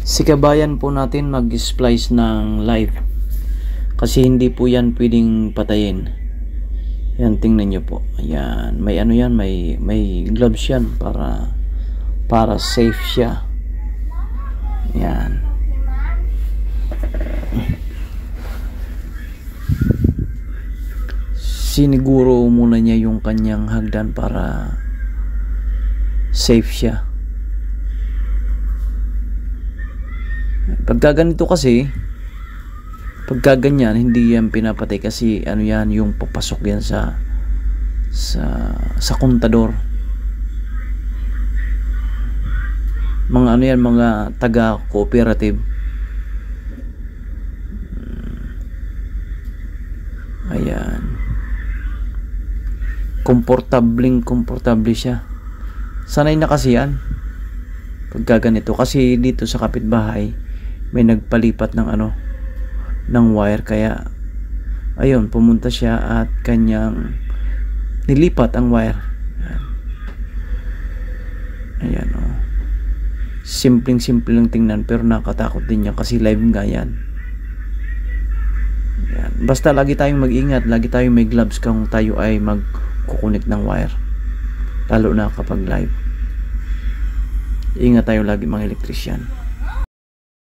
Sikabayan po natin mag-splice ng live kasi hindi po yan pwedeng patayin. Yan, tingnan nyo po. Ayan, may ano yan, may gloves yan para safe siya. Yan. Siniguro muna niya yung kanyang hagdan para safe siya. Pagka ganito kasi, pagka ganyan, hindi yan pinapatay kasi ano yan, yung papasok yan sa kontador. Mga ano yan, mga taga cooperative. Ayan. Komportable siya. Sanay na kasi yan pagka ganito, kasi dito sa kapitbahay may nagpalipat ng ng wire, kaya ayun, pumunta siya at kanyang nilipat ang wire. Ayan, oh. Simple lang tingnan pero nakatakot din yan kasi live nga yan. Ayan. Basta lagi tayong mag-ingat, lagi tayong may gloves kung tayo ay magkukunik ng wire, lalo na kapag live. Ingat tayo lagi mga elektrisyan.